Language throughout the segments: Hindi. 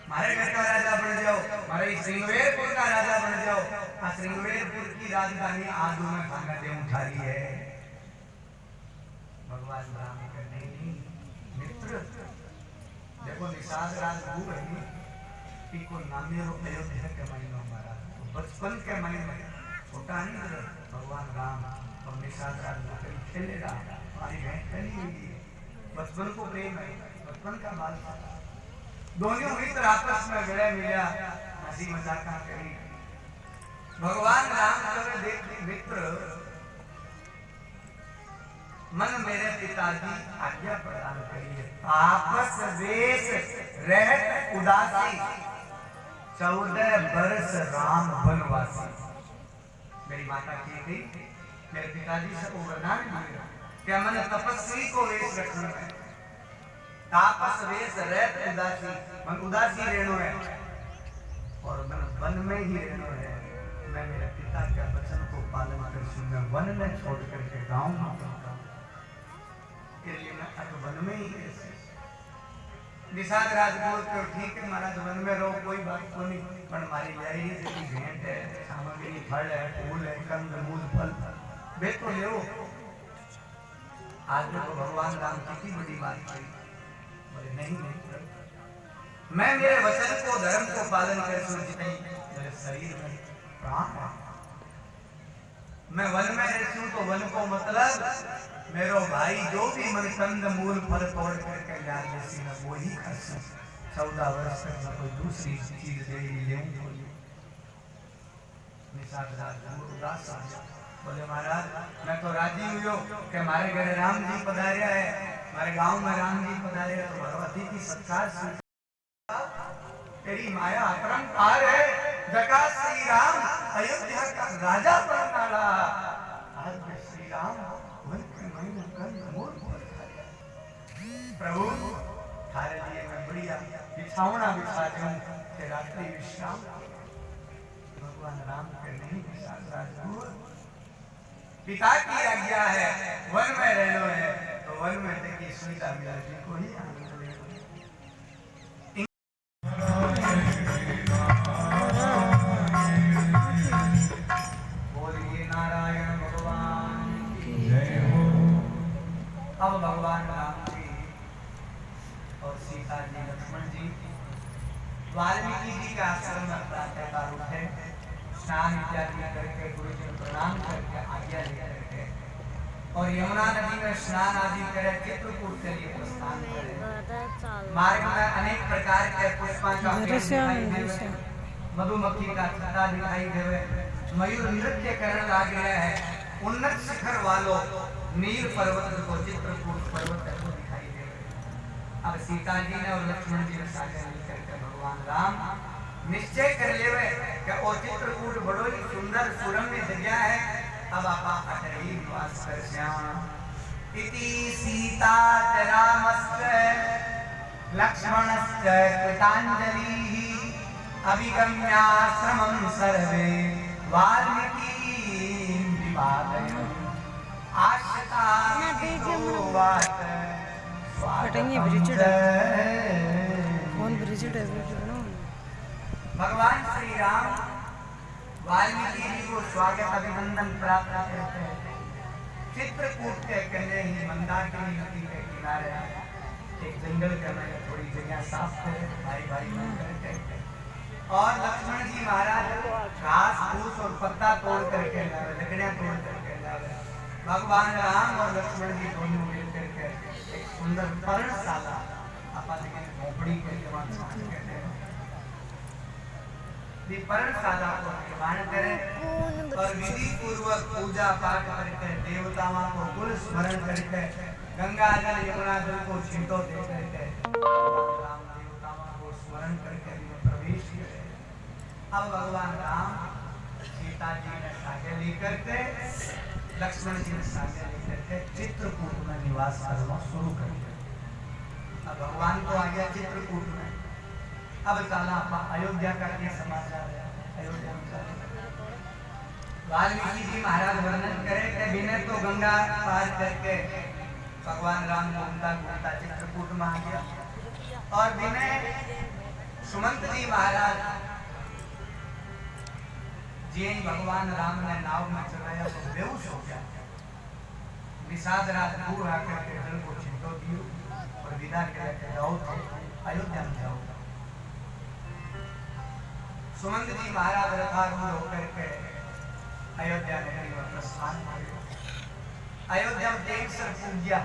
मारे घर का राजा बन जाओ, मारे श्रृंगवेरपुर का राजा बन जाओ। श्रृंगवेरपुर की राजधानी आदू में खाना दे उठाई है। भगवान राम के नहीं मित्र देखो निषाद राज भूप है कि को नामे रो अयोध्या के महीनों हमारा तो बचपन के महीने छोटा नहीं था भगवान राम और निषाद राज भूप खेलेगा हमारी बहन खेली हुई है। बचपन को प्रेम है, बचपन का बाल दोनों मित्र आपस में गले मिला हंसी मजाक करी। भगवान राम कहे देख मित्र मन मेरे पिताजी आज्ञा प्रदान करिए। आपस वेश रहत उदासी 14 वर्ष राम वनवासी। मेरी माता की गई मेरे पिताजी से वरदान दिया कि मन तपस्वी को वेश रखना है। तापस वेश रहत उदासी मन उदासी रहना है और मन वन में ही रहना है। मैं मेरे पिता के वचन को पालन कर मैं वन में छोड़ करके गांव में के लिए मैं अब वन में ही कैसे निषाद राजपूत तो ठीक है महाराज वन में रहो कोई बात को नहीं पर हमारी लाइरी से की भेंट है सामग्री फल है फूल है कंद मूल फल वे तो ले आज तो भगवान राम कितनी बड़ी बात कही बोले नहीं मैं मेरे वचन को धर्म को पालन कर मेरे शरीर में प्राण है। मैं वन में रहती हूँ तो वन को मतलब मेरो भाई जो भी मन कंद मूल फल तोड़ करके ला जैसी मैं वो ही कर सकता। 14 वर्ष तक मैं कोई दूसरी चीज दे ही ले निषाद राज उदास बोले महाराज मैं तो राजी हुई कि हमारे घर राम जी पधारे है, हमारे गांव में राम जी पधारे है तो भगवती की सत्कार तेरी माया अपरंपार है। जगा श्री राम अयोध्या का राजा बनना आज श्री राम प्रभु थारे लिए मैं बढ़िया बिछावना बिछा दूं कि रात्रि विश्राम। भगवान राम के नहीं पिता की आज्ञा है वन में रहना है तो वन में देखिए सुविधा मिलेगी को ही आनंद बोलिए नारायण भगवान की जय हो। अब भगवान राम और सीता जी लक्ष्मण जी वाल्मीकि जी के आश्रम में प्रातःकाल उठे स्नान इत्यादि करके गुरुजी प्रणाम करके आज्ञा लेकर के और यमुना नदी में स्नान आदि करे चित्रकूट के लिए प्रस्थान करे। मार्ग में अनेक प्रकार के पुष्पांजलि मधुमक्खी का छत्ता दिखाई देवे मयूर नृत्य करने लग गया है। उन्नत शिखर वालों नील पर्वत को चित्रकूट पर्वत को दिखाई देवे। अब सीता जी ने और लक्ष्मण जी ने साथ मिलकर के भगवान राम निश्चय कर लेवे कि ओ चित्रकूट बड़ो ही सुंदर सुरम्य जगह है। अब आप अटरी निवास कर श्याम इति सीता च रामश्च लक्ष्मणश्च कृतांजलि अभिगम्याश्रमं सर्वे वाल्मीकि विवादयन् कटेंगे ब्रिजेड कौन ब्रिजेड है भगवान श्री राम वाल्मीकि जी को स्वागत अभिनंदन प्राप्त करते हैं। चित्रकूट के किनारे ही मंदाकिनी नदी के किनारे एक जंगल के में थोड़ी जगह साफ करे भाई भाई मन करके और लक्ष्मण जी महाराज घास फूस और पत्ता तोड़ करके लकड़ियां तोड़ करके भगवान राम और लक्ष्मण जी दोनों मिल करके एक सुंदर पर्णशाला अपन झोपड़ी के जवान कहते हैं पर्णशाला को निर्माण करें और विधि पूर्वक पूजा पाठ करके देवताओं को कुल स्मरण करके गंगा जल यमुना जल को छींटो दे करके राम देवताओं को स्मरण करके प्रवेश किया। अब भगवान राम सीता जी ने साझा लेकर के लक्ष्मण जी ने साझा लेकर के चित्रकूट में निवास करना शुरू कर दिया। अब भगवान को आ गया चित्रकूट में। अब चला अयोध्या का क्या समाचार है। अयोध्या में वाल्मीकि जी महाराज वर्णन करे कि बिना तो गंगा पार करके भगवान राम घूमता घूमता चित्रकूट में आ गया और बिना सुमंत जी महाराज जी भगवान राम ने नाव में चलाया तो बेहोश हो गया। निषाद रात दूर आकर के जल को छिटो दियो और विदा करके जाओ अयोध्या में जाओ। सुमंत जी महाराज रथारूढ़ होकर के अयोध्या नगरी में प्रस्थान किया। अयोध्या में देख सर पूज्या,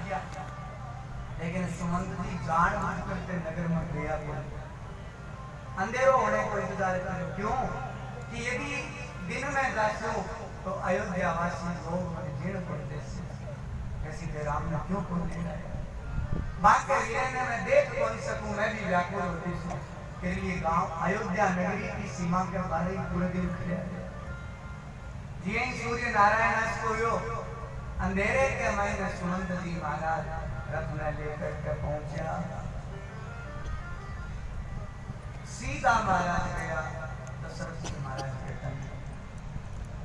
लेकिन सुमंत जी जान बुझ करके नगर में गया बोल अंधेरों होने को इंतजार करो। क्यों कि यदि दिन में जासो तो अयोध्या वासी लोग जीर्ण पड़ते ऐसी राम ने क्यों खोल दिया। बात ने मैं देख कौन सकूं, मैं भी व्याकुल होती हूँ के लिए गांव अयोध्या नगरी की सीमा के बारे ही पूरे दिन खड़े जी सूर्य नारायण सोयो अंधेरे के महीने सुमंत जी महाराज रथ में लेकर के पहुंचा। सीधा महाराज गया दशरथ जी महाराज के तन।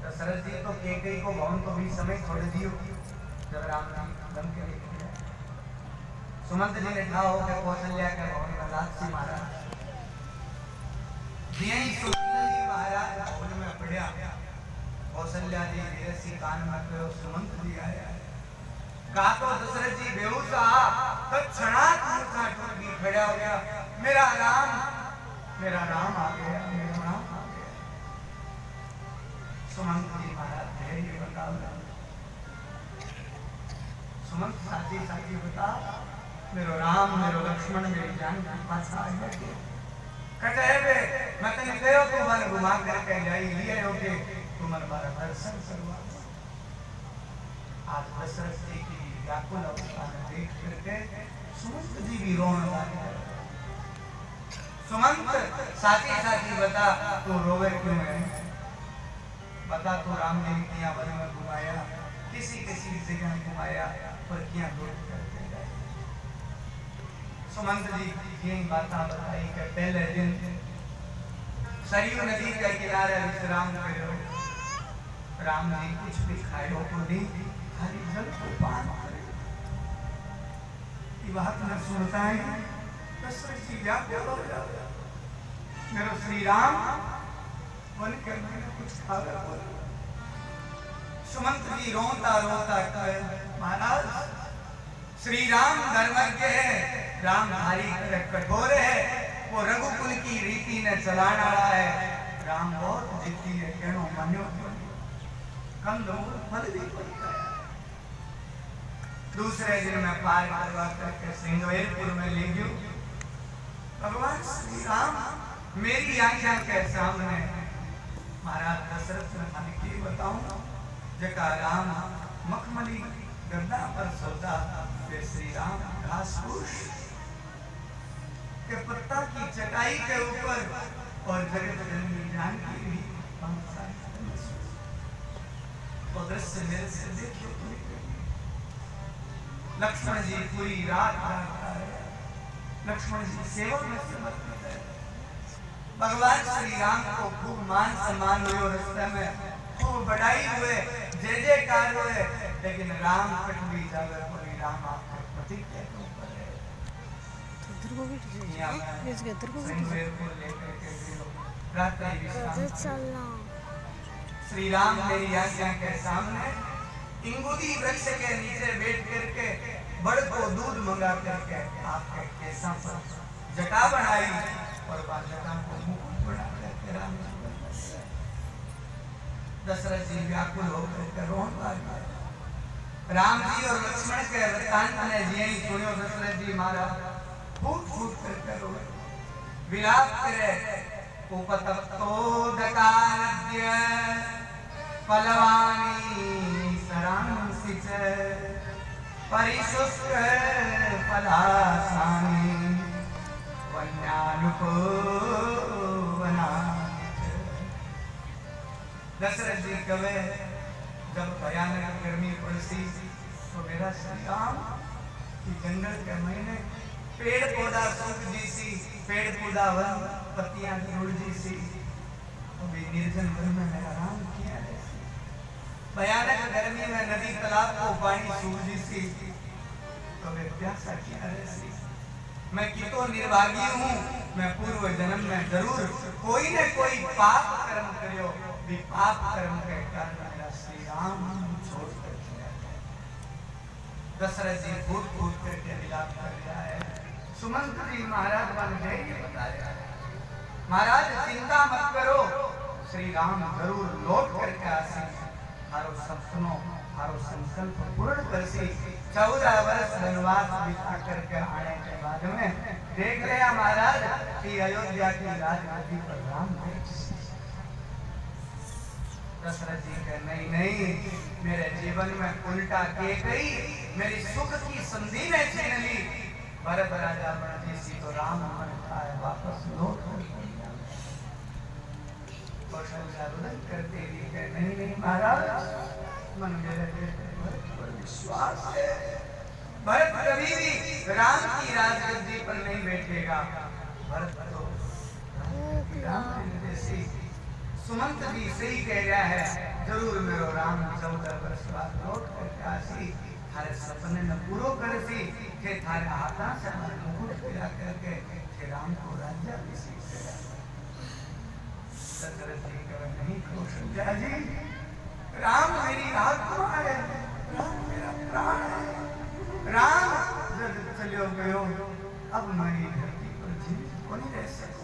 दशरथ जी तो कैकेयी को भवन को भी समय छोड़ दियो जब राम नाम दम के लिए सुमंत जी ने कहा हो कि कौशल्या के भवन में लाक्षी महाराज सुमंत जी महाराज भवन में पढ़िया। कौशल्या जी विदेशी कान में कहो सुमंत जी आया। कहा तो दशरथ जी बेहोश तो क्षणात मूर्छा टूट खड़ा हो गया। मेरा राम आ गया, मेरा राम आ गया। सुमंत जी महाराज धैर्य बताओ। सुमंत साथी साथी बता मेरो राम मेरो लक्ष्मण मेरी जान के पास आ गए। कहते हैं मैं तने कहो तू मन घुमा करके जाई लिए हो के तुम हमारा दर्शन करवा। आज दशरथ जी की व्याकुल अवस्था देख करके सुमंत जी भी रोने लगे। सुमंत साथी साथी बता तू रोवे क्यों है, बता तू राम जी ने किया वन में घुमाया, किसी किसी जगह घुमाया पर क्या दूर करते गए। सुमंत जी ये बात बताई कि पहले दिन सरयू नदी के किनारे विश्राम करो। राम जी कुछ भी खायो को नहीं, खाली जल को पान करे। ये बात न सुनता है दशरथ जी व्याकुल हो जाता। मेरा श्री राम वन के मैंने कुछ खाया बोला। सुमंत जी रोता रोता कहे महाराज श्री राम धर्मज्ञ है, राम धारी कठोर है, वो रघुकुल की रीति ने चलाने वाला है। राम बहुत जिद्दी है, कहनो मान्यो कंदो फल भी पड़ता है। दूसरे दिन में पार करवा करके सिंगवेरपुर में ले गयो। भगवान श्री राम मेरी आंखों के सामने महाराज दशरथ ने मन की बताऊं जका राम मखमली गद्दा पर सोता वे श्री राम घास फूस के पत्ता की चटाई के ऊपर और जगत जननी जानकी भी तो दृश्य मेरे से देखिए। लक्ष्मण जी पूरी रात लक्ष्मण जी सेवा में समर्पित है। भगवान श्री राम को खूब मान सम्मान हुए, रास्ते में खूब बढ़ाई हुए, जय जयकार हुए, लेकिन राम कटवी जागर कोई राम आपके प्रतिज्ञा के ऊपर है। श्री राम मेरी आज्ञा के सामने इंगुदी वृक्ष के नीचे बैठ करके बड़ को दूध मंगा करके आपके केसा पर जटा बनाई और जटा को मुकुट बना करके राम दशरथ जी व्याकुल होकर रोने लगे। राम जी और लक्ष्मण के वृत्तांत ने जी सुनियो। दशरथ जी महाराज फूट फूट करके रोए, विलाप करे। उपतप्तोदकानद्य पलवानी सरांसिच परिशुष्क पलासानि वन्यानुको वना। दशरथ जी कवे जब भयानक गर्मी पड़ती तो मेरा श्री राम की जंगल के महीने पेड़ पौधा सूख जी सी, पेड़ पौधा वन पत्तियां जुड़ जी सी, अभी निर्जन वन में मेरा राम किया है। भयानक गर्मी में नदी तालाब को पानी सूख जी सी, तो वे प्यासा किया है सी। मैं कितो निर्भागी हूँ, मैं पूर्व जन्म में जरूर कोई न कोई पाप कर्म करियो, भी पाप कर्म के कारण मेरा श्री राम छोड़ कर दिया। दशरथ जी फूट फूट करके विलाप कर रहा है। सुमंत जी महाराज बन गए ये बता रहा है, महाराज चिंता मत करो, श्री राम जरूर लौट करके आसी, हारो सपनों हारो संकल्प पूर्ण करसी। 14 वर्ष वनवास बिता करके आने के बाद में देख लिया महाराज कि अयोध्या की राजगद्दी पर राम दशरथ जी कहे नहीं नहीं, मेरे जीवन में उल्टा के गई, मेरी सुख की संधि ने छीन ली। भरत राजा बन जैसी तो राम मन खाए वापस लौट कौशल्या रुदन करते हुए कहे नहीं नहीं महाराज, मन मेरे पर विश्वास है, भरत कभी भी राम की राजगद्दी पर नहीं बैठेगा। भरत तो राम जैसे सुमंत जी सही कह रहा है, जरूर मेरो राम 14 वर्ष बाद लौट करके आसी, थारे सपने न पूरो करसी, के थारे हाथा से मन मुकुट पिला करके के राम को राज्याभिषेक करा। दशरथ जी कहे नहीं कौशल्या जी, राम मेरी आत्मा है, राम मेरा प्राण है, राम जब चलो गयो अब मेरी धरती पर जीवित को नहीं रह सकता।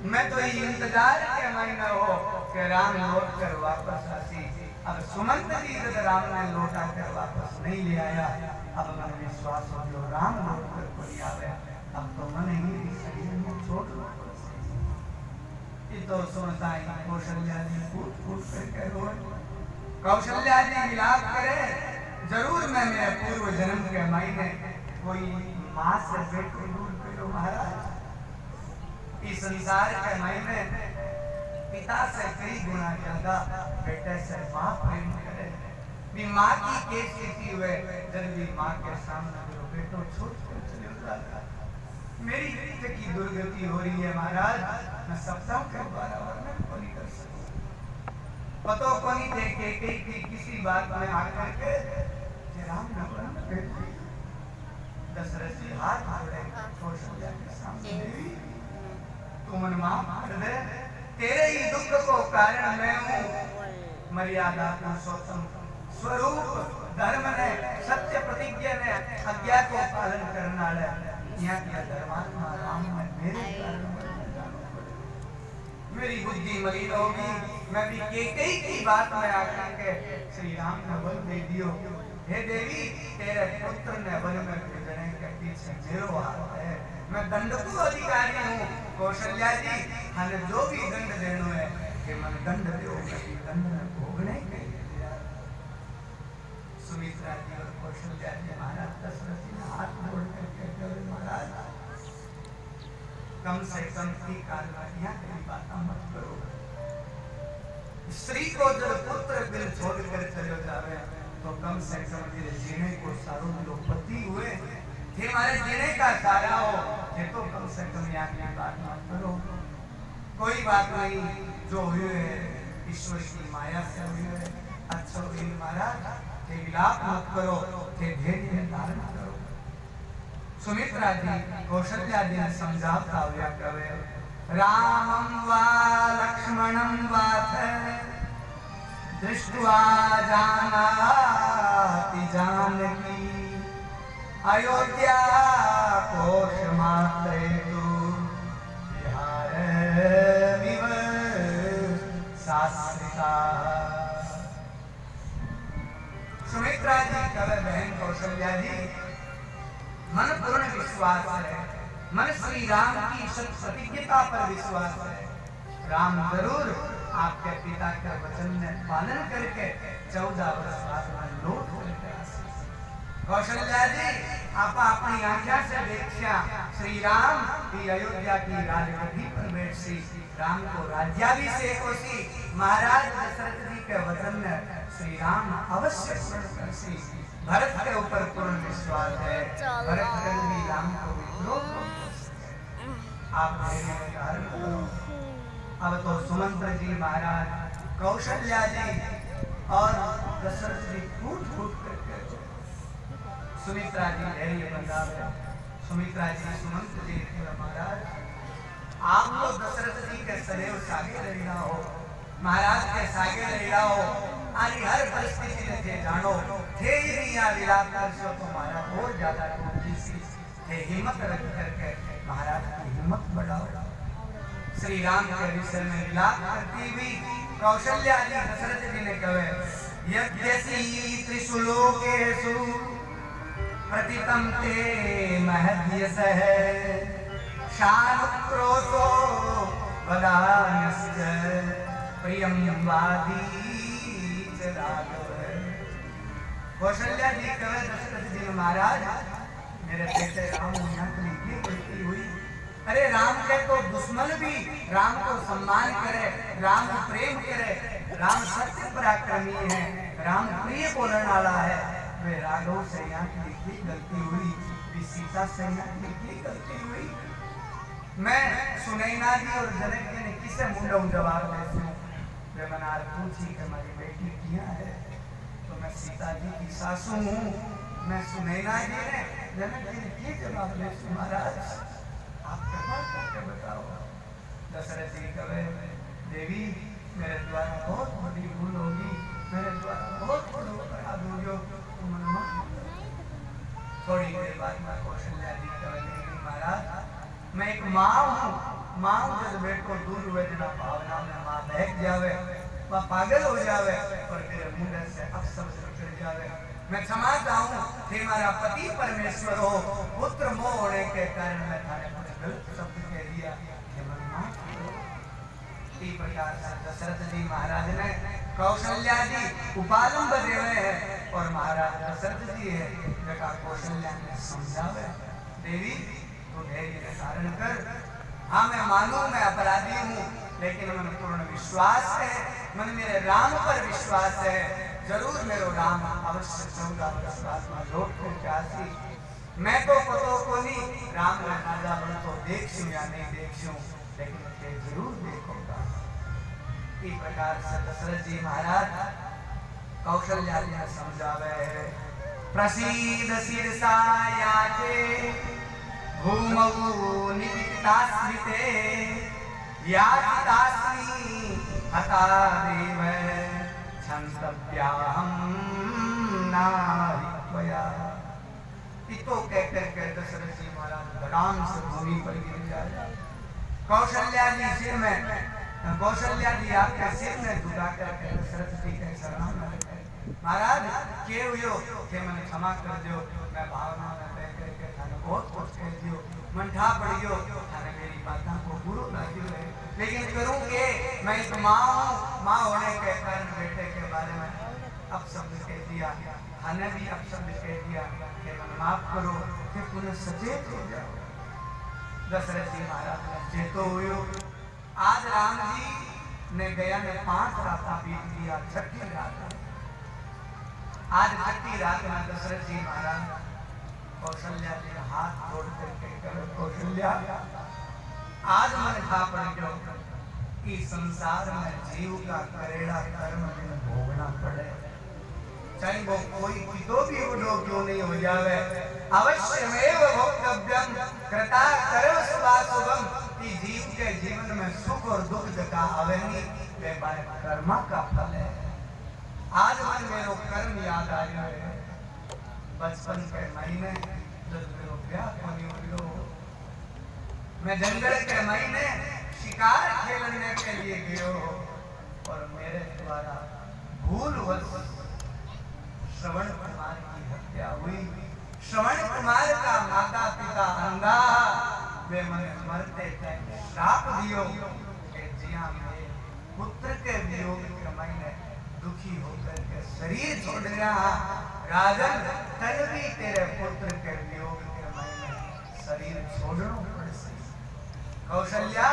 मैं तो ये इंतजार के महीना हो कि राम लौट कर वापस आसी। अब सुमंत जी जब राम ने लौटा कर वापस नहीं ले आया, अब मन विश्वास हो जो राम लौट कर कोई आवे, अब तो मन ही शरीर में छोड़ लो। ये तो सुनता ही कौशल्या जी फूट फूट करके रोए। कौशल्या जी विलाप करे, जरूर मैं मेरे पूर्व जन्म के महीने कोई माँ से बेटे दूर करो महाराज। इस संसार के महीने पिता से कई गुना ज्यादा बेटे से माँ प्रेम करे। भी माँ की केस स्थिति हुए जब भी माँ के सामने जो बेटो छोड़ कर चले जाता, मेरी रिश्ते की दुर्गति हो रही है महाराज, मैं सप्ताह के द्वारा वर्णन को नहीं कर सकता। पतो को नहीं देखे कि किसी बात में आकर के राम न बन। दशरथ जी हाथ जोड़े कौशल्या के सामने, देवी तू मन माफ कर दे, तेरे ही दुख को कारण मैं हूँ। मर्यादा पुरुषोत्तम स्वरूप धर्म ने सत्य प्रतिज्ञा ने आज्ञा को पालन करना है। यहाँ किया धर्मात्मा राम में मेरे कारण मेरी बुद्धि मलिन होगी, मैं भी कई की बात में आकर के श्री राम ने बल दे दियो। हे देवी, तेरे पुत्र ने वन में भेजने के पीछे मेरो हाथ है, मैं दंड को अधिकारी हूँ। कौशल्या जी हमें जो भी दंड देनो है कि मन दंड दो, कभी दंड में भोगने के लिए। सुमित्रा जी और कौशल्या जी महाराज दशरथ जी ने हाथ जोड़ करके कहे महाराज कम से कम की कार्रवाइयां की बात मत करो। स्त्री को जब पुत्र बिन छोड़ कर चले जावे तो कम से कम मेरे जीने को सारो लोग पति हुए थे, हमारे जीने का सारा हो, ये तो कम से कम यहाँ की बात मत करो। कोई बात नहीं, जो हुए ईश्वर की माया से हुए, अच्छा हुई महाराज, के विलाप मत करो, के धैर्य धारण करो। सुमित्रा जी कौशल्या जी ने समझाता हुआ कहे रामं वा लक्ष्मणं वाथ दृष्ट्वा जानाति जानकी अयोध्या कोशमात्रे तु विहारमिव शाश्वता। सुमित्रा जी कहे बहन कौशल्या जी, मन पूर्ण विश्वास है, मन श्री राम की प्रतिज्ञता पर विश्वास है। राम जरूर आपके पिता के वचन में पालन करके 14 वर्ष बाद में लौट करके आए। कौशल्या जी आप अपनी आंखों से देखिया श्री राम की अयोध्या की राजगद्दी पर बैठी, राम को राज्याभिषेक होसी। महाराज दशरथ जी के वचन में श्री राम अवश्य पूर्ण करसी। भरत के ऊपर पूर्ण विश्वास है, भरत भी राम को विद्रोह आप मेरे धारण करो। अब तो सुमंत्र जी महाराज, कौशल्या जी और दशरथ जी फूट फूट करके, सुमित्रा जी धैर्य बंधावे, सुमित्रा जी सुमंत जी महाराज आप तो दशरथ जी के सदैव सागे रहिया हो, महाराज के सागे रहिया हो, आनी हर परिस्थिति ने थे जानो थे ही नहीं आ विलाप करशो तो महाराज और ज्यादा टूटी सी थे हिम्मत रख करके महाराज की हिम्मत बढ़ाओ। श्री राम के विषय में विलाप करती हुई कौशल्या जी दशरथ जी ने कहे यद्यसि त्रिशूलोकेषु प्रतितम ते महद्यसः शानुक्रोशो वदान्यश्च प्रियं वादी च राघव। कौशल्या जी कहे दशरथ जी महाराज मेरे बेटे राम यहाँ के लिए गलती हुई। अरे राम के तो दुश्मन भी राम को सम्मान करे, राम प्रेम करे, राम सत्य पराक्रमी है, राम प्रिय बोलने वाला है। वे राघव से यहाँ की गलती हुई, सीता से यहाँ की गलती हुई। मैं सुनैना जी और जनक जी ने किसे मुंडा जवाब देती हूँ। वे मनार पूछी कि हमारी बेटी किया है तो मैं सीता जी की सासू हूँ। मैं सुनैना जी ने जनक जी ने की जवाब देती महाराज आप कृपा करके बताओ। दशरथ जी कहे देवी मेरे द्वारा बहुत बड़ी भूल होगी, मेरे द्वारा बहुत बड़ा अपराध हो गया, तुम माफ करो। थोड़ी देर बाद में कौशल्या जी कहे देवी महाराज मैं एक माँ हूँ, माँ जब बेटो दूर हुए जना भावना में माँ बहक जावे, माँ पागल हो जावे और मेरे मुंडे से अपशब्द निकल जावे। मैं क्षमा चाहूँ थे हमारा पति परमेश्वर हो, पुत्र मोह होने के कारण मैं थाने कुछ गलत शब्द कह दिया, इस प्रकार से दशरथ जी महाराज ने कौशल्या जी उपालंब देवे है और महाराज दशरथ जी है जगह कौशल्या ने समझावे देवी तू धैर्य धारण कर। हाँ मैं मानू मैं अपराधी हूँ लेकिन मन पूर्ण विश्वास है, मन मेरे राम पर विश्वास है, जरूर मेरो राम अवश्य 14 वर्ष बाद में लौट कर जासी। मैं तो पतो को नहीं राम ने राजा बन तो देखूं या नहीं देखूं लेकिन ये जरूर देखूंगा। इस प्रकार से दशरथ जी महाराज कौशल्या जी ने समझावे है प्रसीद शीर्षा याचे भूमौ निपितास्मिते याचितास्मि हता देव क्षन्तव्याहं नारित्वया। इतो कहकर के दशरथ जी महाराज धड़ाम से भूमि पर गिर जाए। कौशल्या जी सिर में कौशल्या जी आपके सिर में झुका करके दशरथ जी के शरण में महाराज के हुयो के मन क्षमा कर दियो, मैं भावना में बह करके थाने बहुत कुछ कह दियो, मन ठा पड़ गयो, थाने मेरी बातों को बुरो लगियो है लेकिन करूं के मैं एक माँ होने के कारण बेटे के बारे में अपशब्द कह दिया, थाने भी अपशब्द कह दिया कि मन माफ करो कि पुनः सचेत हो जाओ। दशरथ जी महाराज ने चेतो हुयो। आज राम जी ने गया में 5 रात बीत दिया, 6ठी रात आज 6ठी रात में दशरथ जी महाराज कौशल्या जी हाथ जोड़ करके करो कौशल्या आज मन खा पड़ गयो कि संसार में जीव का करेड़ा कर्म में भोगना पड़े, चाहे वो कोई कितो भी उड़ो क्यों नहीं हो जावे। अवश्यमेव भोक्तव्यम कृता कर्म शुभाशुभम। कि जीव के जीवन में सुख और दुख जका आवे नहीं वे बाय कर्मा का फल है। आज मन मेरो कर्म याद आ रहा है बचपन के महीने जब मेरो ब्याह होने वाला मैं जंगल के महीने शिकार खेलने के लिए गयो और मेरे द्वारा भूलवश श्रवण कुमार की हत्या हुई। श्रवण कुमार का माता पिता अंधा वे मन मरते टाइम श्राप दियो कि जिया मेरे पुत्र के वियोग के महीने दुखी होकर के शरीर छोड़ गया। राजन तन भी तेरे पुत्र के वियोग के महीने शरीर छोड़ना पड़े। कौशल्या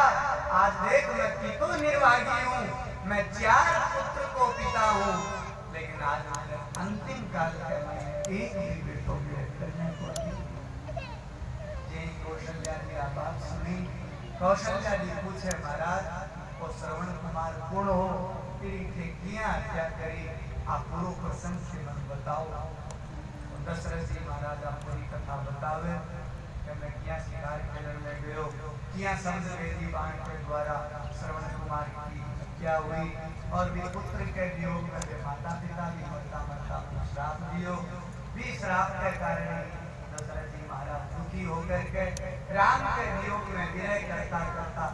आज देख मैं कितो निर्भागी हूँ, मैं 4 पुत्र को पिता हूँ लेकिन आज मेरे अंतिम काल के महीने एक भी बेटों के करने को नहीं। कौशल्या जी आप बात सुनी। कौशल्या जी पूछे महाराज वो श्रवण कुमार कौन हो, तेरी किया क्या करी, आप पूरा प्रसंग से मन बताओ। दशरथ जी महाराज आप पूरी कथा बतावे। कि मैं किया शिकार खेलन में गयो, किया शब्द वेदी बाण के द्वारा श्रवण कुमार की हत्या हुई और भी पुत्र के वियोग में वे माता पिता भी मरता मरता श्राप दियो। भी श्राप के कारण दशरथ जी महाराज दुखी होकर के राम के वियोग में विरह करता करता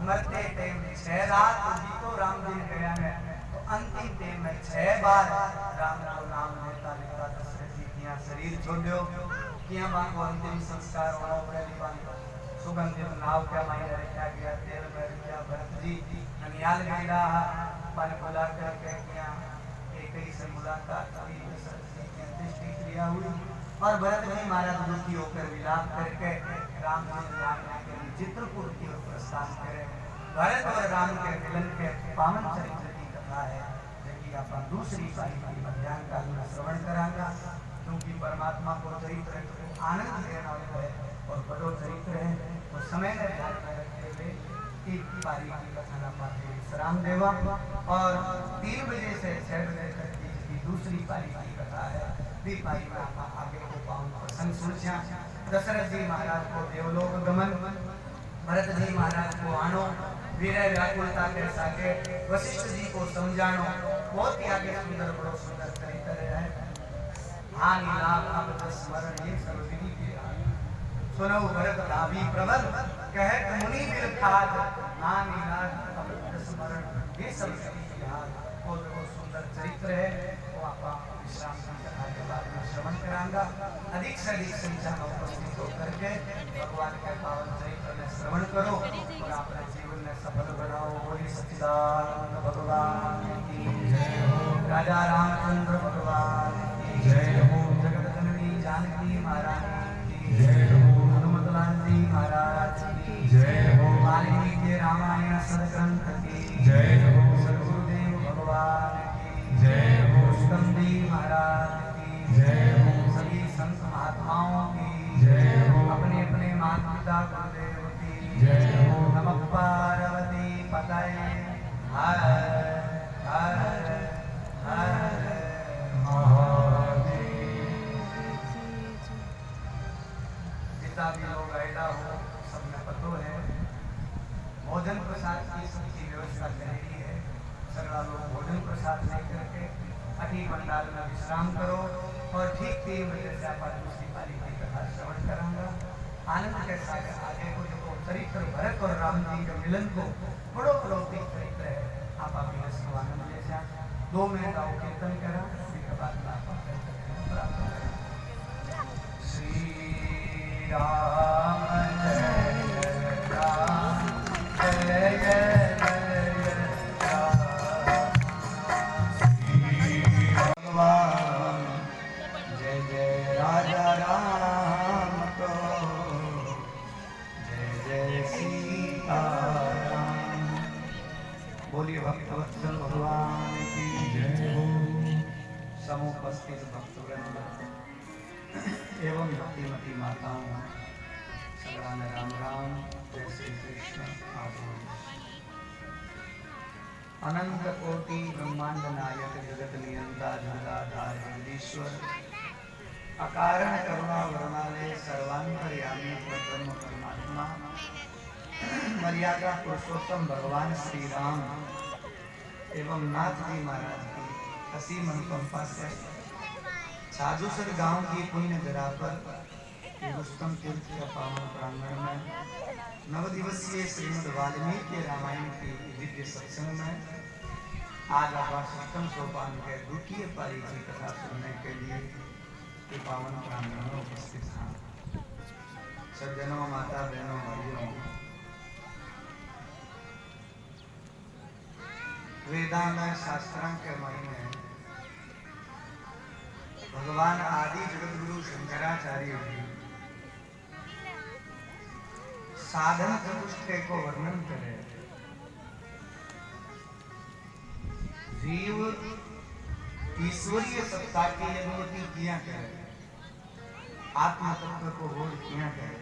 मरते टाइम 6 रात जीतो राम दिन गया है, तो अंतिम टाइम में 6 बार राम को नाम लेता लेता दशरथ जी किया शरीर छोड़ो, किया बात को अंतिम संस्कार होना पहली बात सुगंधित नाव का मायने रखा गया, तेल में रखा भरत जी ननियाल गया पन बुला करके किया एक ही से मुलाकात हुई, दशरथ जी की अंत्येष्टि क्रिया हुई और भरत जी महाराज दुखी होकर विलाप करके राम जी जानने के लिए चित्रकूट की ओर प्रस्थान करे। भरत और राम के मिलन के पावन चरित्र की कथा है, जबकि अपन दूसरी पारी की मध्याह्न काल में श्रवण करांगा, क्योंकि परमात्मा को चरित्र आनंद देना है और बड़ो चरित्र है, तो समय में ध्यान में रखते हुए तीन पारी की कथा न पाते विश्राम देवा और 3 बजे से 6 बजे तक की दूसरी पारी की कथा है। दी पारी में आप आगे को पाऊं प्रसंग सुनछा। दशरथ जी महाराज को देवलोक गमन, भरत जी महाराज को आनो, विरह व्याकुलता के साथे वशिष्ठ जी को समझानो, बहुत ही आगे सुंदर बड़ो सुंदर चरित्र है। हानि लाभ अब स्मरण ये सब विधि के सुनो भरत धावी प्रबल कहे मुनि बिल खाद, हानि लाभ अब स्मरण ये सब विधि के बहुत सुंदर चरित्र है, वो आप विश्राम कथा के बाद में श्रवण करांगा। अधिक से अधिक संख्या में उपस्थित होकर के भगवान के पावन चरित्र में श्रवण करो और अपने जीवन में सफल बनाओ। बोली सच्चिदानंद भगवान की जय हो, राजा रामचंद्र भगवान की जय हो, जगत जननी जानकी महारानी की जय हो, हनुमत लाल जी महाराज की जय हो, वाल्मीकि रामायण सदग्रंथ की जय हो, सद्गुरुदेव भगवान की जय हो, स्कंदी महाराज की जय हो, सभी संत महात्माओं की जय हो, अपने अपने माता पिता गुरुदेव की जय हो, नमः पार्वती पतये हर हर हर महादेव। जितना भी लोग आएगा हो सबने पतो है, भोजन प्रसाद की सबकी व्यवस्था करेगी है, सगला लोग भोजन प्रसाद लेकर के अठी पंडाल में विश्राम करो और ठीक 3 बजे से आप दूसरी पारी की कथा श्रवण करांगा। आनंद के साथ आगे को जो चरित्र भरत और राम जी के मिलन को बड़ो अलौकिक चरित्र है, आप अभी इसको आनंद ले जाए। 2 मिनट आओ कीर्तन करा, उसके बाद में आप प्राप्त करें। श्री राम जय राम जय जय बोलिए भक्तवत्सल भगवान की जय हो। समुपस्थित भक्तवृंद एवं भक्तिमती माताओं सगड़ा में राम राम, जय श्री कृष्ण। अनंत कोटि ब्रह्मांड नायक जगत नियंता जगदाधार जगदीश्वर अकारण करुणा वर्णालय सर्वांतर्यामी ब्रह्म परमात्मा मर्यादा पुरुषोत्तम भगवान श्री राम एवं नाथ जी महाराज की असीम अनुकंपा से साधुसर गांव की पुण्य धरा पर रुस्तम तीर्थ के पावन प्रांगण में 9 दिवसीय श्रीमद् वाल्मीकि रामायण की दिव्य सत्संग में आज आप 7वें सोपान के द्वितीय पारी की कथा सुनने के लिए पावन प्रांगण में उपस्थित हैं। सज्जनों, माता बहनों, भाइयों, वेदांत शास्त्रां के महीने भगवान आदि जगत गुरु शंकराचार्य जी साधन चतुष्टय को वर्णन करे। जीव ईश्वरीय सत्ता की अनुभूति किया करे, आत्म तत्व को बोध किया करे।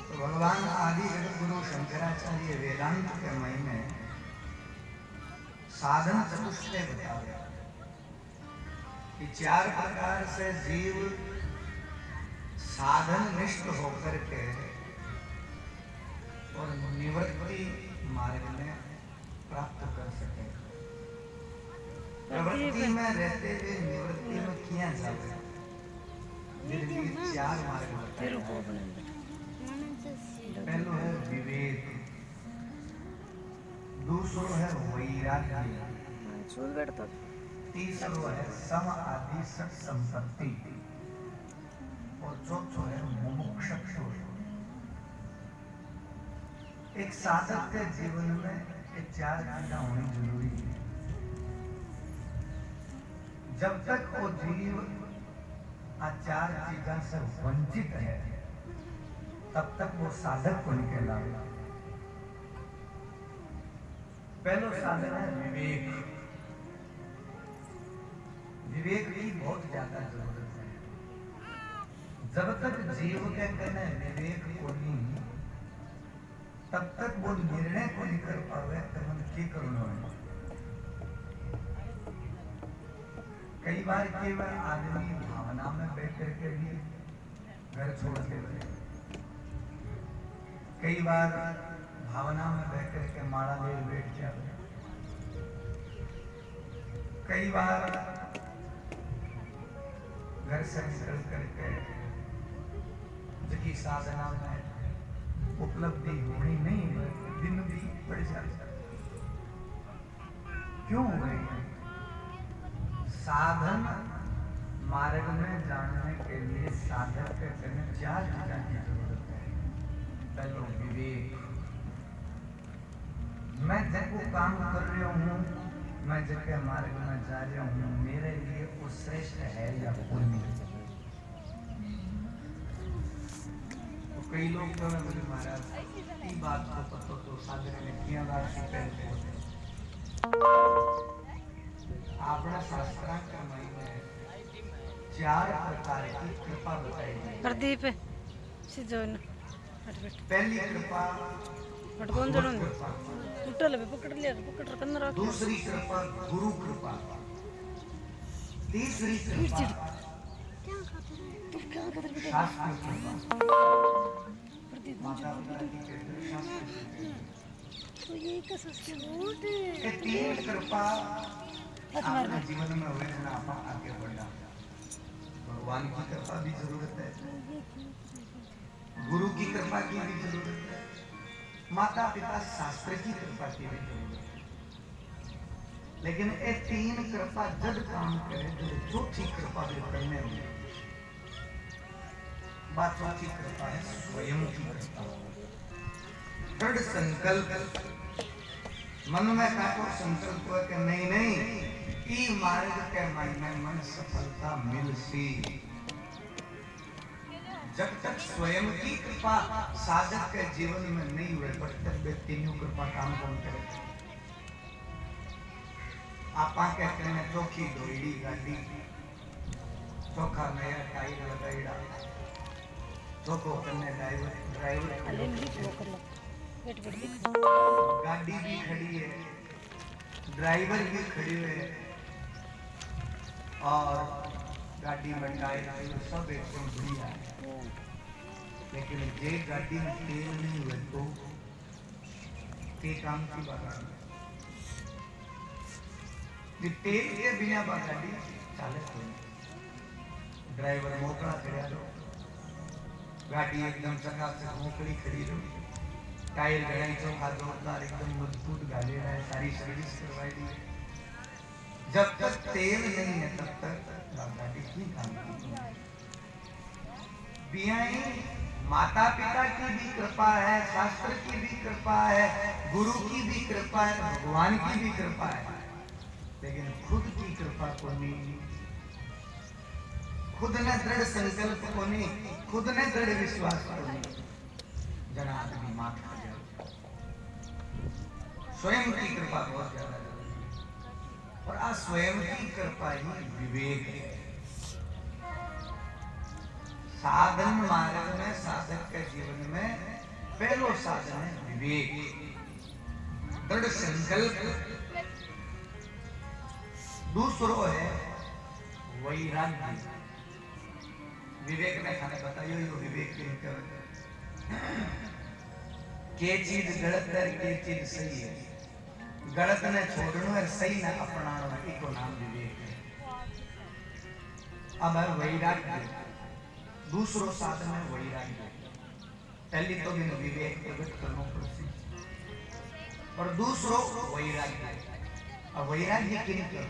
तो भगवान आदि जगत गुरु शंकराचार्य वेदांत के महीने साधन चतुष्टय बताया कि 4 प्रकार से जीव साधन निष्ठ होकर के और निवृत्ति मार्ग में प्राप्त कर सके। प्रवृत्ति में रहते हुए निवृत्ति में किया जाए, चार मार्ग बताए। पहलो है विवेक, दूसरो है वैराग्य, तीसरो है सम आदि सत संपत्ति और चौथो है मुमुक्षु। एक साधक के जीवन में ये चार चीजें होनी जरूरी है। जब तक वो जीव आचार चीजों से वंचित है तब तक वो साधक को नहीं कहलाएगा। पहला साधन है विवेक। विवेक की बहुत ज्यादा जरूरत है। जब तक जीव के कहने विवेक को नहीं तब तक वो निर्णय को नहीं कर पावे कर्म की करना है। कई बार केवल आदमी भावना में बैठ करके भी घर छोड़ के बैठे, कई बार भावना में बैठ करके माला ले बैठ जाते, कई बार घर से निकल करके जिसकी साधना में उपलब्धि होनी नहीं है दिन भी पड़ जाता। क्यों हो रही है? साधन मार्ग में जाने के लिए साधक के करने चार चीजों की जरूरत है। पहला विवेक, मैं जब वो काम कर रहा हूँ, मैं जब के मार्ग में जा रहा हूँ, मेरे लिए वो श्रेष्ठ है या कोई नहीं। तो कई लोग तो मैं बोले महाराज ये बात को पता तो साधक ने किया बात से पहले अपना शास्त्रांग में चार प्रकार की कृपा बताई गई। प्रदीप सिजोन पहली कृपा पटकोन जड़ों उठल बे पकड़ लिया पकड़ रखन रख। दूसरी कृपा गुरु कृपा, तीसरी कृपा शास्त्र कृपा, माता पिता की कृपा, शास्त्र कृपा। तो ये का सस्ते बहुत है। ये तीन कृपा अपने जीवन में हुए ना आप आगे बढ़ना। भगवान की कृपा भी जरूरत है, गुरु की कृपा की भी जरूरत है, माता पिता शास्त्र की कृपा की भी जरूरत है। लेकिन ये तीन कृपा जब काम करे तो चौथी कृपा भी करने में बात चौथी कृपा है स्वयं की कृपा। दृढ़ संकल्प, मन में काको संकल्प है कि नहीं नहीं ई मार्ग के मन सफलता मिल सी। जब तक स्वयं की कृपा साधक के जीवन में नहीं हुए तब तक व्यक्ति कृपा काम कौन करे। आप कहते हैं चौकी दौड़ी गाड़ी, चौखा नया टायर लगाईड़ा, चौको करने ड्राइवर गाड़ी भी खड़ी है, ड्राइवर भी खड़ी है और गाड़ी में टायर सब एकदम बढ़िया है। लेकिन जे गाड़ी में तेल नहीं हुए तो के काम की बात है। तेल के बिना गाड़ी चाले तो ड्राइवर मोकड़ा खड़ा लो, गाड़ी एकदम चकाचक मोकड़ी खड़ी लो, टायर गड़ाई चौखा जोरदार एकदम मजबूत गाड़ी है, सारी सर्विस करवाई दी। जब तक तेल नहीं है तब तक गाड़ी की काम की। माता पिता की भी कृपा है, शास्त्र की भी कृपा है, गुरु की भी कृपा है, भगवान की भी कृपा है, लेकिन खुद की कृपा को नहीं, खुद ने दृढ़ संकल्प को नहीं, खुद ने दृढ़ विश्वास को नहीं, जना आदमी मात खा जाए। स्वयं की कृपा बहुत ज्यादा जरूरी है और आज स्वयं की कृपा ही विवेक है। साधन मार्ग में साधक के जीवन में पहलो साधन है विवेक, दृढ़ संकल्प। दूसरो है वैराग्य। विवेक ने खाने बताइयो यो विवेक के चीज गलत है के चीज सही है। गलत ने छोड़नो है, सही ने अपनानो है, इको नाम विवेक है। अब है वैराग्य, दूसरो साधन है वैराग्य। पहली तो बिन विवेक प्रकट करनो पड़सी और दूसरो वैराग्य। अब वैराग्य किन कर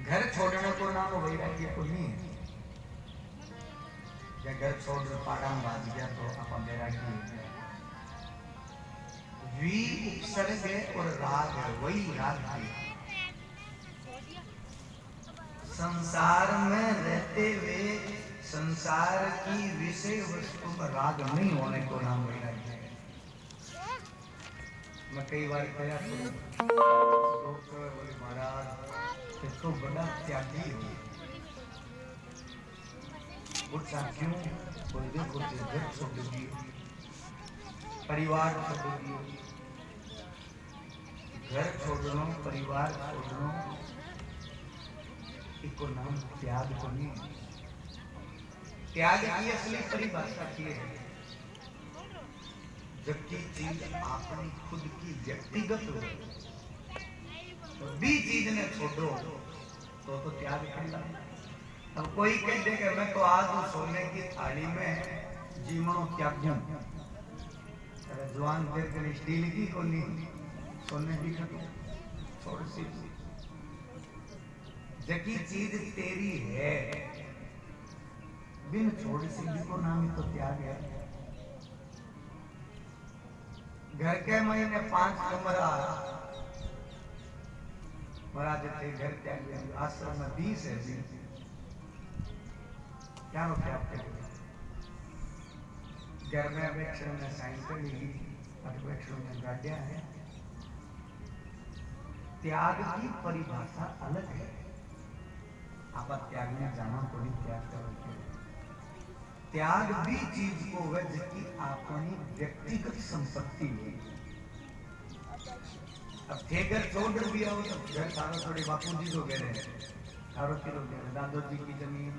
घर छोड़ने को नाम वैराग्य को नहीं है। क्या घर छोड़ पाड़ा में बाज गया तो आप वैराग्य हो गया। वी उपसर्ग है और राग है, वही राग है। संसार में रहते हुए संसार की विषय वस्तु में राग नहीं होने को नाम वैराग्य है। मैं कई बार कहा तो महाराज ये तो बड़ा त्यागी हो। पूछा क्यों? बोले देखो घर छोड़ दिए, परिवार छोड़ दिए। घर छोड़ना, परिवार छोड़ना, इको नाम त्याग को नहीं। त्याग की असली परिभाषा की है जबकि चीज अपनी खुद की व्यक्तिगत हो तो भी चीज ने छोड़ो तो त्याग करना। अब कोई कह दे कि मैं तो आज उस सोने की थाली में जीवनो त्यागूं, अरे जवान देर के स्टील की को नहीं सोने की खटो छोड़ सी। जकी चीज तेरी है बिन छोड़ सी को नाम तो त्याग है। घर के महीने 5 कमरा महाराज थे, घर त्याग आश्रम में 20 है। क्या रोके आपके घर में अपेक्षा में साइकिल ली, अपेक्षा में गाड़ियां है। त्याग की परिभाषा अलग है। आप त्याग में जाना तो नहीं त्याग करोगे। त्याग भी चीज को है जिसकी अपनी व्यक्तिगत संपत्ति है। अब थे घर छोड़ भी आओ तो घर सारा थोड़ी बापू जी तो कह रहे हैं, सारो किलो दादो जी की जमीन,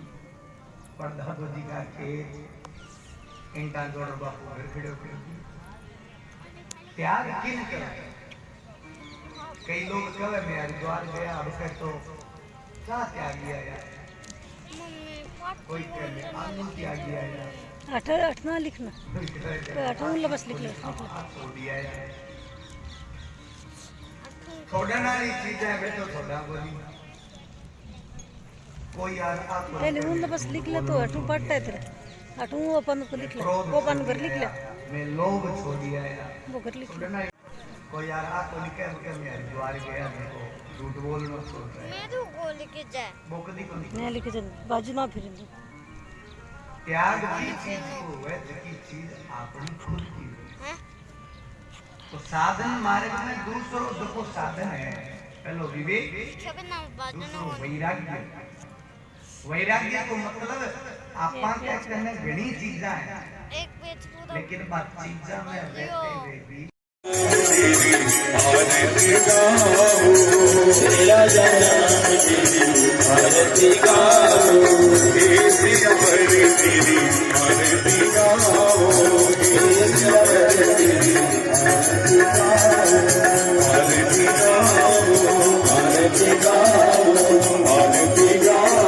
परदादो जी का खेत, इनका जोड़ बापू घर खड़े खड़े। त्याग किन करा? कई लोग कहे मैं हरिद्वार गया, अब कह तो क्या त्याग किया यार? कोई कहने आनंद त्याग किया यार। 8 ना लिखना, 8 बस लिख लो। छोड़ दिया है। छोड़ने वाली चीजें बेटो छोड़ा बोली कोई यार आप पहले उन बस लिख ले तो 8 पढ़ता है तेरे 8 अपन को लिख ले, वो अपन पर लिख ले। मैं लोभ छोड़ दिया है वो कर लिख ले। कोई यार आप तो लिखे कि मैं हरिद्वार गया, देखो झूठ बोलना छोड़ रहा है। मैं तो को लिखे जाए वो कदी को नहीं मैं लिखे चल बाजू ना फिर। त्याग की चीज को है जबकि चीज अपनी खुद की है। तो साधन मार्ग में दूसरो देखो साधन है, पहलो विवेक, दूसरो वैराग्य। वैराग्य को मतलब आपा क्या कहने घनी चीजा है, एक पेज पूरा लेकिन बात चीजा में रहते हुए भी तेरा जन्म तेरी भारती गाओ, तेरी अमर तेरी भारती गाओ, तेरी अमर तेरी भारती गाओ, भारती गाओ, भारती गाओ।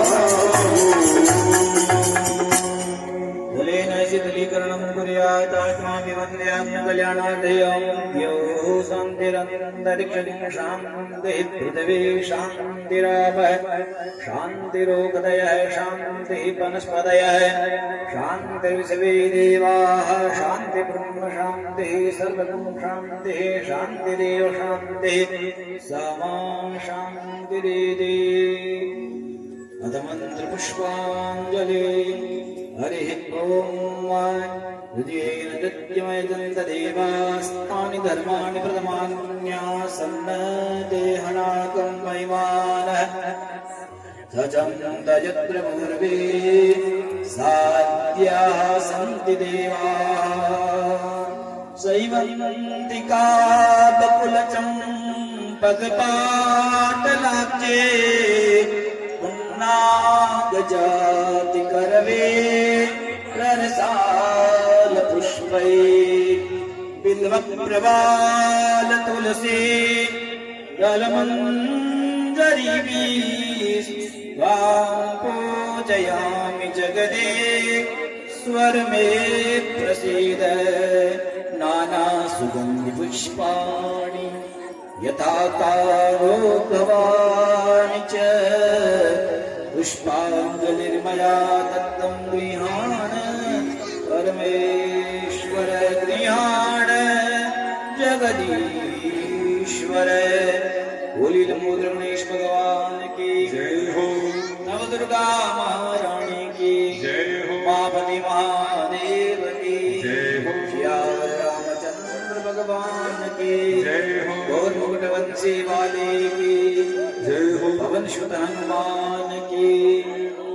दलेन शीतलीकरणं कुर्यात् आत्माभिवन्द्यात्म कल्याणार्थं यो शान्तिरन्तरिक्षं शान्तिः पृथिवी शान्तिरापः शान्तिरोगदयः शान्तिः वनस्पतयः शान्तिर्विश्वे देवाः शान्तिर्ब्रह्म शान्तिः सर्वगं शान्तिः शान्तिरेव शान्तिः सा शान्तिरेति। अथ मन्त्रपुष्पाञ्जलि। हरिः ओम्। हृदयेन दद्यमयजन्त देवास्तानि धर्माणि प्रथमान्यासन्न देहनाकं महिमानः सचन्त यत्र पूर्वे साद्याः सन्ति देवाः सैवन्तिका बकुलचम्पकपाटलाब्जे नाग जाति करवे रसाल पुष्पै बिल्व प्रवाल तुलसी दलमंजरी पूजयामि जगदे स्वर में प्रसीद नाना सुगंधि पुष्पाणि यथा कारो भवानि च पुष्पाञ्जलिर्मया दत्तं गृहाण परमेश्वर गृहाण जगदीश्वर बोली लंबोदर गणेश भगवान की जय हो। नव दुर्गा महारानी की जय हो। मापति महादेव की जय हो। श्री रामचंद्र भगवान की जय हो। गौर मुकुट वंशी वाले की जय हो। पवन सुत हनुमान की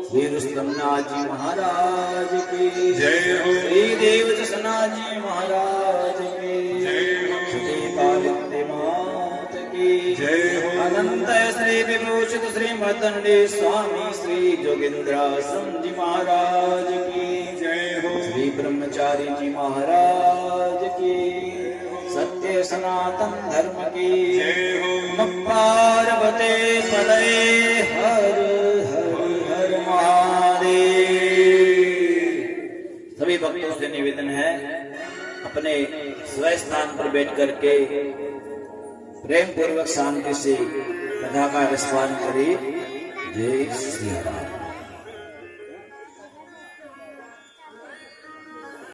श्री रुस्तम नाजी महाराज की जय हो। श्री देव सनाजी महाराज की जय हो। श्री कालिंदी मात की जय हो। अनंत श्री विभूषित श्री मर्दंडी स्वामी श्री जोगिंद्रासन जी महाराज की जय हो। श्री ब्रह्मचारी जी महाराज की सत्य सनातन धर्म की जय हो। पार्वते पदये हर हर हर महादेव। सभी भक्तों से निवेदन है अपने स्वयं स्थान पर बैठ करके प्रेम पूर्वक शांति से कथा का रसपान करें। जय श्री राम।